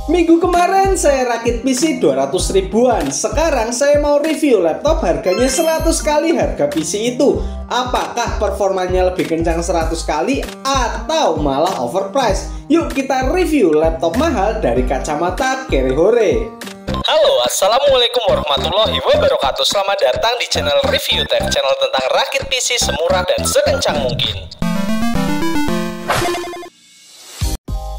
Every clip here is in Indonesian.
Minggu kemarin saya rakit PC 200 ribuan. Sekarang saya mau review laptop harganya 100 kali harga PC itu. Apakah performanya lebih kencang 100 kali atau malah overpriced? Yuk kita review laptop mahal dari kacamata Kerihore. Halo, assalamualaikum warahmatullahi wabarakatuh. Selamat datang di channel Review Tech, channel tentang rakit PC semurah dan sekencang mungkin.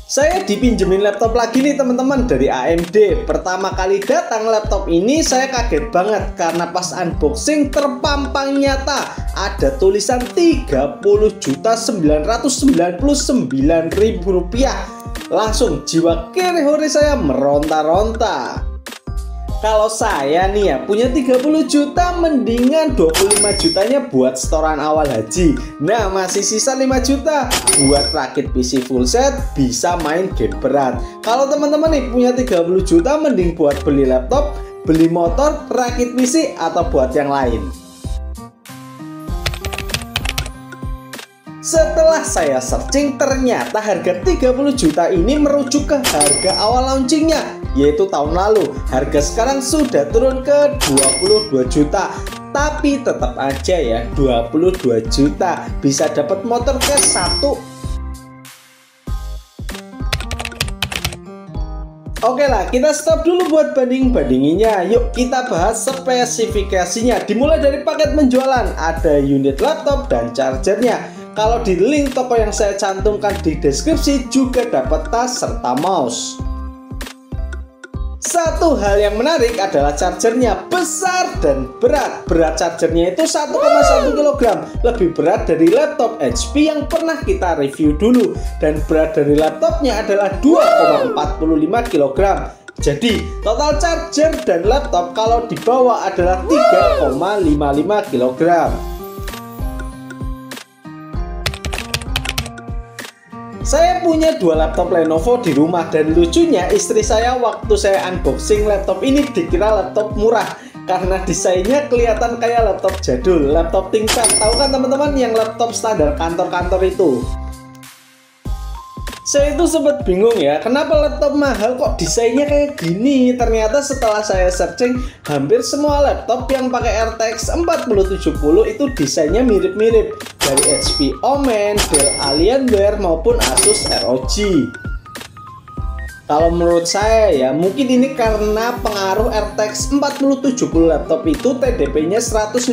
Saya dipinjemin laptop lagi nih teman-teman dari AMD. Pertama kali datang laptop ini saya kaget banget karena pas unboxing terpampang nyata ada tulisan Rp30.999.000. Langsung jiwa Kerihore saya meronta-ronta. Kalau saya nih ya punya 30 juta, mendingan 25 jutanya buat setoran awal haji. Nah masih sisa 5 juta buat rakit PC full set, bisa main game berat. Kalau teman-teman nih punya 30 juta, mending buat beli laptop, beli motor, rakit PC, atau buat yang lain. Setelah saya searching, ternyata harga 30 juta ini merujuk ke harga awal launchingnya, yaitu tahun lalu. Harga sekarang sudah turun ke 22 juta. Tapi tetap aja ya, 22 juta bisa dapat motor cash 1. Oke lah, kita stop dulu buat banding-bandinginnya. Yuk kita bahas spesifikasinya. Dimulai dari paket penjualan, ada unit laptop dan chargernya. Kalau di link toko yang saya cantumkan di deskripsi juga dapat tas serta mouse. Satu hal yang menarik adalah chargernya besar dan berat. Berat chargernya itu 1,1 kg, lebih berat dari laptop HP yang pernah kita review dulu. Dan berat dari laptopnya adalah 2,45 kg. Jadi total charger dan laptop kalau dibawa adalah 3,55 kg. Saya punya dua laptop Lenovo di rumah dan lucunya istri saya waktu saya unboxing laptop ini dikira laptop murah karena desainnya kelihatan kayak laptop jadul, laptop ThinkPad. Tahu kan teman-teman yang laptop standar kantor-kantor itu? Saya itu sempat bingung ya, kenapa laptop mahal kok desainnya kayak gini. Ternyata setelah saya searching, hampir semua laptop yang pakai RTX 4070 itu desainnya mirip-mirip, dari HP Omen, Dell Alienware maupun Asus ROG. Kalau menurut saya ya, mungkin ini karena pengaruh RTX 4070 laptop itu TDP-nya 115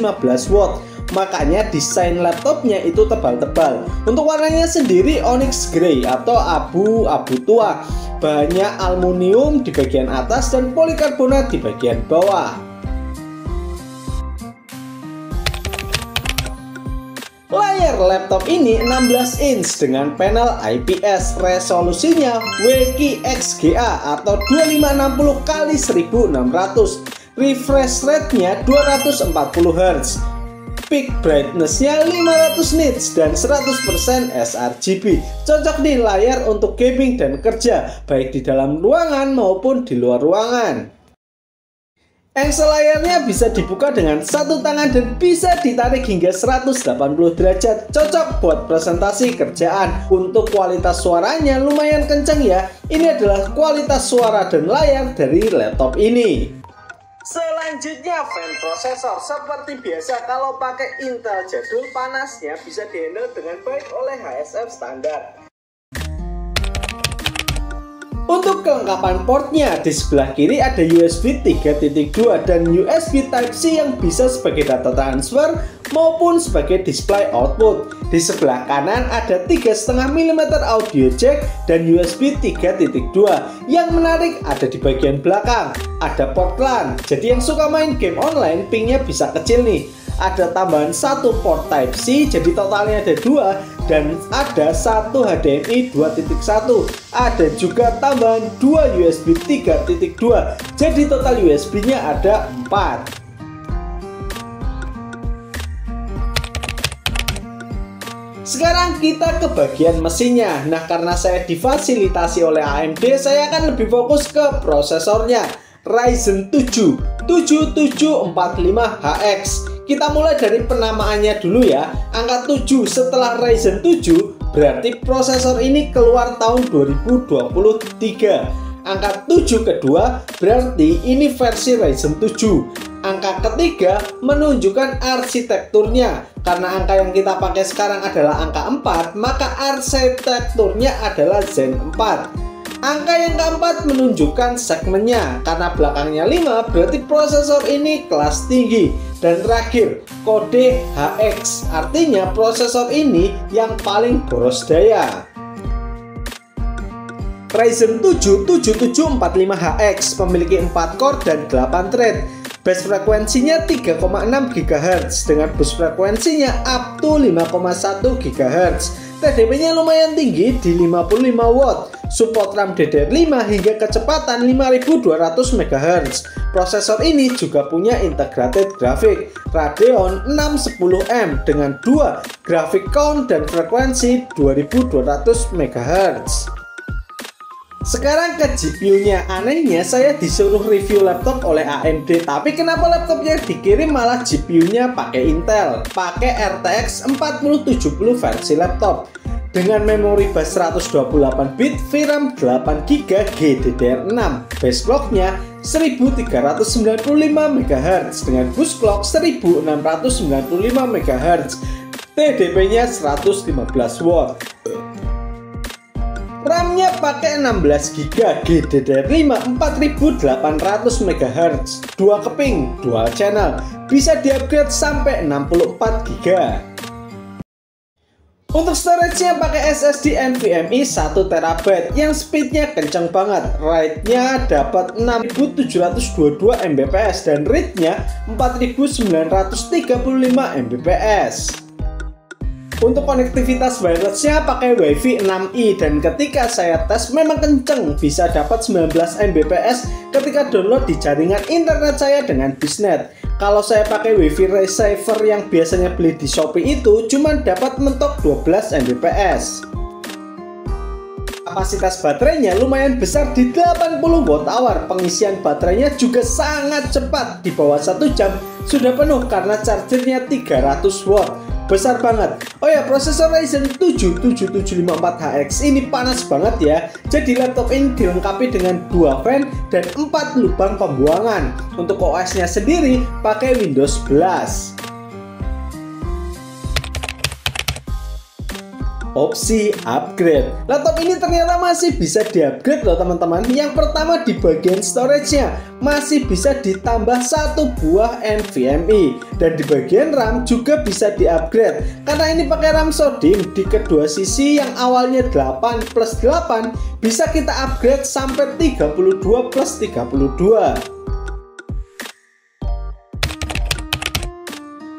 watt. Makanya desain laptopnya itu tebal-tebal. Untuk warnanya sendiri onyx grey atau abu-abu tua. Bahannya aluminium di bagian atas dan polikarbonat di bagian bawah. Layar laptop ini 16 inch dengan panel IPS, resolusinya WQXGA atau 2560x1600, refresh rate-nya 240 Hz, peak brightness-nya 500 nits dan 100% sRGB. Cocok nih layar untuk gaming dan kerja, baik di dalam ruangan maupun di luar ruangan. Engsel layarnya bisa dibuka dengan satu tangan dan bisa ditarik hingga 180 derajat. Cocok buat presentasi kerjaan. Untuk kualitas suaranya lumayan kenceng ya. Ini adalah kualitas suara dan layar dari laptop ini. Selanjutnya fan prosesor. Seperti biasa kalau pakai Intel jadul, panasnya bisa dihandle dengan baik oleh HSF standar. Untuk kelengkapan portnya, di sebelah kiri ada USB 3.2 dan USB Type-C yang bisa sebagai data transfer maupun sebagai display output. Di sebelah kanan ada 3,5 mm audio jack dan USB 3.2. Yang menarik ada di bagian belakang, ada port LAN. Jadi yang suka main game online, pingnya bisa kecil nih. Ada tambahan satu port Type-C, jadi totalnya ada 2, dan ada satu HDMI 2.1. Ada juga tambahan 2 USB 3.2, jadi total USB-nya ada 4. Sekarang kita ke bagian mesinnya. Nah, karena saya difasilitasi oleh AMD, saya akan lebih fokus ke prosesornya. Ryzen 7 7745HX. Kita mulai dari penamaannya dulu ya. Angka 7 setelah Ryzen 7 berarti prosesor ini keluar tahun 2023. Angka 7 kedua berarti ini versi Ryzen 7. Angka ketiga menunjukkan arsitekturnya. Karena angka yang kita pakai sekarang adalah angka 4, maka arsitekturnya adalah Zen 4. Angka yang keempat menunjukkan segmennya. Karena belakangnya 5 berarti prosesor ini kelas tinggi. Dan terakhir, kode HX, artinya prosesor ini yang paling boros daya. Ryzen 7 7745HX memiliki 4 core dan 8 thread. Base frekuensinya 3,6 GHz dengan boost frekuensinya up to 5,1 GHz. TDP-nya lumayan tinggi di 55 watt. Support RAM DDR5 hingga kecepatan 5200 MHz. Prosesor ini juga punya integrated grafik Radeon 610M dengan 2 grafik count dan frekuensi 2200 MHz. Sekarang ke GPU-nya. Anehnya saya disuruh review laptop oleh AMD, tapi kenapa laptopnya dikirim malah GPU-nya pakai Intel, pakai RTX 4070 versi laptop dengan memori bus 128 bit, VRAM 8GB GDDR6, base clock-nya 1395 MHz dengan boost clock 1695 MHz, TDP-nya 115 watt. RAM-nya pakai 16GB GDDR5 4800 MHz, 2 keping, dual channel, bisa di-upgrade sampai 64GB. Untuk storage-nya pakai SSD NVMe 1TB yang speed-nya kencang banget. Write-nya dapat 6722 Mbps dan read-nya 4935 Mbps. Untuk konektivitas wireless-nya pakai WiFi 6E dan ketika saya tes memang kenceng, bisa dapat 19 Mbps ketika download di jaringan internet saya dengan Bisnet. Kalau saya pakai WiFi receiver yang biasanya beli di Shopee itu cuma dapat mentok 12 Mbps. Kapasitas baterainya lumayan besar di 80 Wh. Pengisian baterainya juga sangat cepat, di bawah 1 jam sudah penuh karena chargernya 300 watt. Besar banget. Oh ya, prosesor Ryzen 7 7754HX ini panas banget ya. Jadi laptop ini dilengkapi dengan 2 fan dan 4 lubang pembuangan. Untuk OS-nya sendiri pakai Windows 11. Opsi upgrade. Laptop ini ternyata masih bisa di-upgrade loh teman-teman. Yang pertama di bagian storage-nya masih bisa ditambah 1 buah NVMe dan di bagian RAM juga bisa di-upgrade. Karena ini pakai RAM SODIMM, di kedua sisi yang awalnya 8+8 bisa kita upgrade sampai 32+32.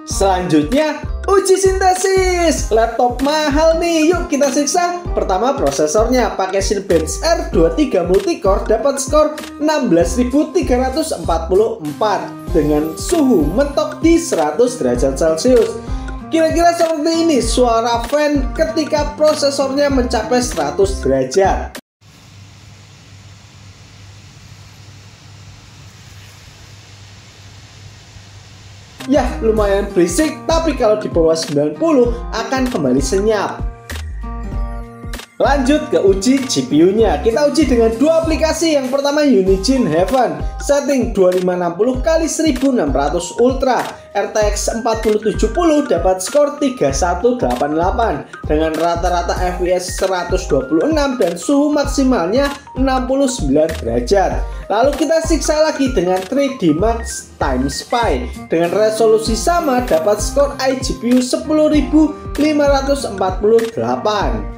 Selanjutnya uji sintesis. Laptop mahal nih, yuk kita siksa. Pertama prosesornya pakai Cinebench R23 multicore, dapat skor 16344 dengan suhu mentok di 100 derajat Celcius. Kira-kira seperti ini suara fan ketika prosesornya mencapai 100 derajat. Yah, lumayan berisik, tapi kalau di bawah 90 akan kembali senyap. Lanjut ke uji GPU-nya. Kita uji dengan 2 aplikasi. Yang pertama Unigine Heaven, setting 2560x1600 Ultra, RTX 4070 dapat skor 3188 dengan rata-rata FPS 126 dan suhu maksimalnya 69 derajat. Lalu kita siksa lagi dengan 3D Max Time Spy dengan resolusi sama, dapat skor iGPU 10548.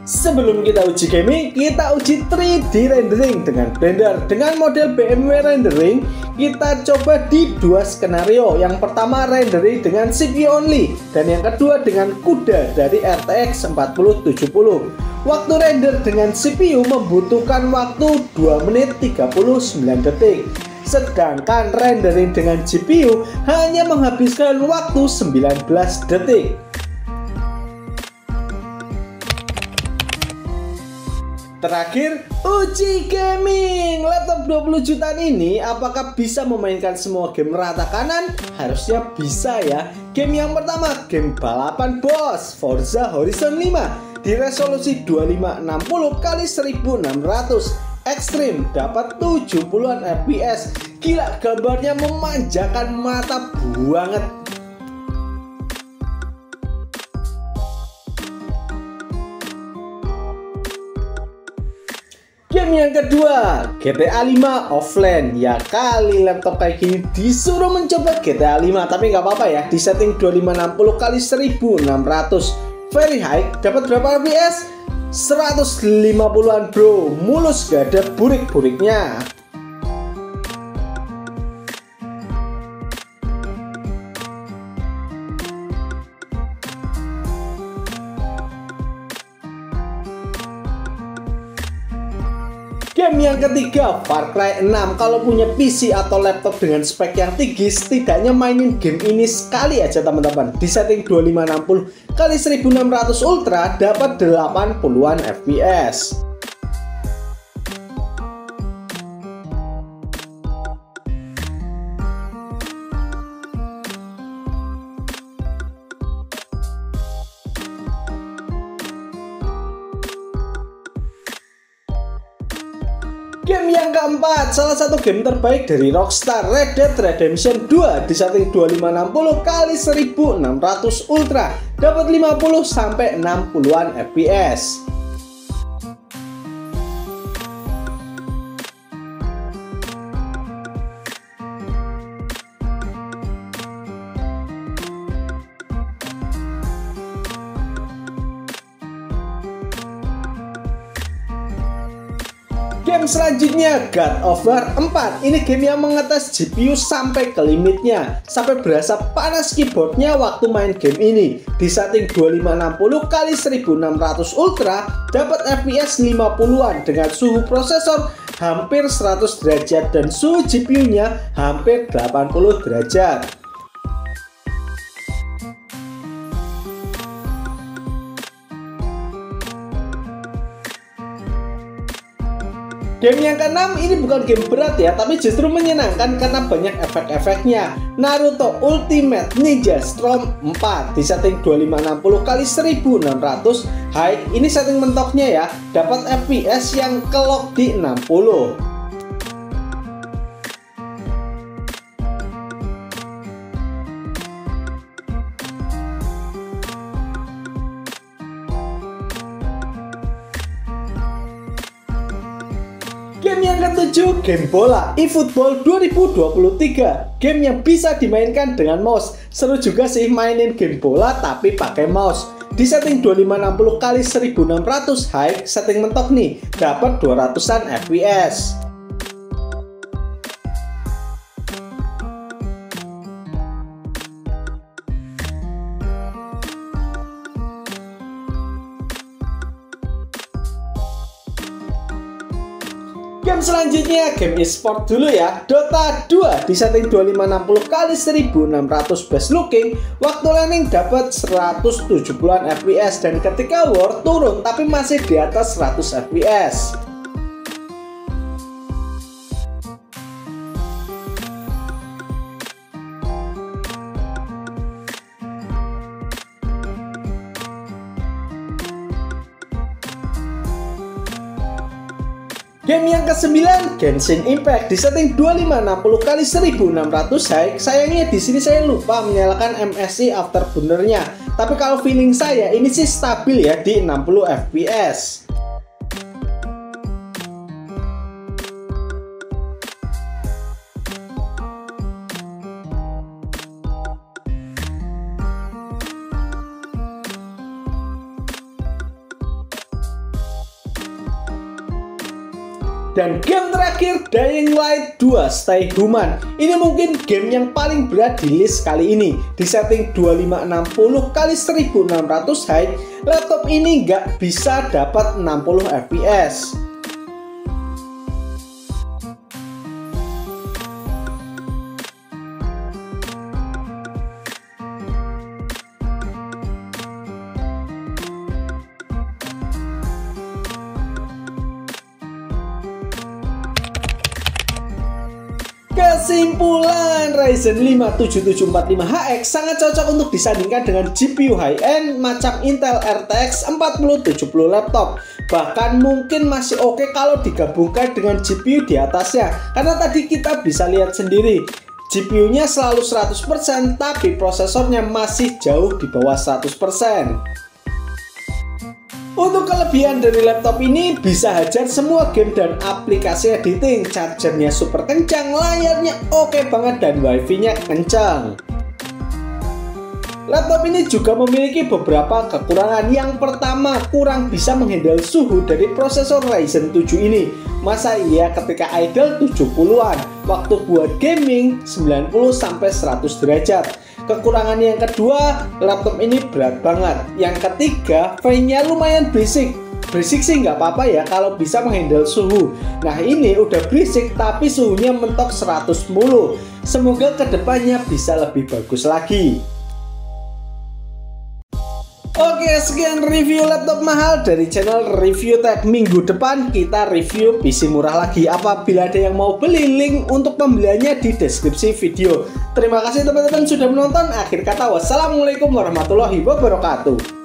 Sebelum kita uji gaming, kita uji 3D rendering dengan Blender. Dengan model BMW rendering, kita coba di 2 skenario. Yang pertama rendering dengan CPU only, dan yang kedua dengan CUDA dari RTX 4070. Waktu render dengan CPU membutuhkan waktu 2 menit 39 detik. Sedangkan rendering dengan GPU hanya menghabiskan waktu 19 detik. Terakhir, uji gaming. Laptop 20 jutaan ini apakah bisa memainkan semua game rata kanan? Harusnya bisa ya. Game yang pertama, game balapan bos, Forza Horizon 5. di resolusi 2560x1600. Ekstrim dapat 70-an fps. Gila, gambarnya memanjakan mata banget. Game yang kedua, GTA 5 offline. Ya kali laptop kayak gini disuruh mencoba GTA 5, tapi nggak apa-apa ya, di setting 2560x1600. Very high, dapat berapa fps? 150-an bro, mulus, gak ada burik-buriknya. Game yang ketiga, Far Cry 6. Kalau punya PC atau laptop dengan spek yang tinggi, setidaknya mainin game ini sekali aja teman-teman. Di setting 2560x1600 Ultra dapat 80-an fps. Game yang keempat, salah satu game terbaik dari Rockstar, Red Dead Redemption 2 di setting 2560x1600 Ultra dapat 50-60-an fps. Game selanjutnya, God of War 4. Ini game yang mengetes GPU sampai ke limitnya, sampai berasa panas keyboardnya waktu main game ini. Di setting 2560x1600 Ultra dapat fps 50-an dengan suhu prosesor hampir 100 derajat dan suhu GPU-nya hampir 80 derajat. Game yang keenam ini bukan game berat ya, tapi justru menyenangkan karena banyak efek-efeknya. Naruto Ultimate Ninja Storm 4 di setting 2560x1600 high. Ini setting mentoknya ya, dapat fps yang kelok di 60. Game yang ketujuh, game bola eFootball 2023. Game yang bisa dimainkan dengan mouse. Seru juga sih mainin game bola tapi pakai mouse. Di setting 2560x1600 high, setting mentok nih, dapat 200-an fps. Game selanjutnya, game e-sport dulu ya. Dota 2 di setting 2560x1600 best looking. Waktu landing dapat 170-an fps dan ketika war turun tapi masih di atas 100 fps. Game yang ke-9, Genshin Impact di setting 2560x1600 high. Sayangnya di sini saya lupa menyalakan MSI Afterburner-nya. Tapi kalau feeling saya ini sih stabil ya di 60 fps. Dan game terakhir, Dying Light 2 Stay Human. Ini mungkin game yang paling berat di list kali ini. Di setting 2560x1600 high, laptop ini nggak bisa dapat 60 fps. Kesimpulan, Ryzen 5 7745HX sangat cocok untuk disandingkan dengan GPU high-end macam Intel RTX 4070 laptop. Bahkan mungkin masih oke kalau digabungkan dengan GPU di atasnya. Karena tadi kita bisa lihat sendiri, GPU-nya selalu 100%, tapi prosesornya masih jauh di bawah 100%. Untuk kelebihan dari laptop ini, bisa hajar semua game dan aplikasi editing, chargernya super kencang, layarnya oke banget, dan wifi-nya kencang. Laptop ini juga memiliki beberapa kekurangan. Yang pertama, kurang bisa menghandle suhu dari prosesor Ryzen 7 ini. Masa iya ketika idle 70-an, waktu buat gaming 90-100 derajat. Kekurangan yang kedua, laptop ini berat banget. Yang ketiga, fan-nya lumayan berisik. Berisik sih nggak apa-apa ya kalau bisa menghandle suhu. Nah ini udah berisik tapi suhunya mentok 100 mulu. Semoga kedepannya bisa lebih bagus lagi. Oke, sekian review laptop mahal dari channel Review Tech. Minggu depan kita review PC murah lagi. Apabila ada yang mau beli, link untuk pembeliannya di deskripsi video. Terima kasih teman-teman sudah menonton. Akhir kata, wassalamualaikum warahmatullahi wabarakatuh.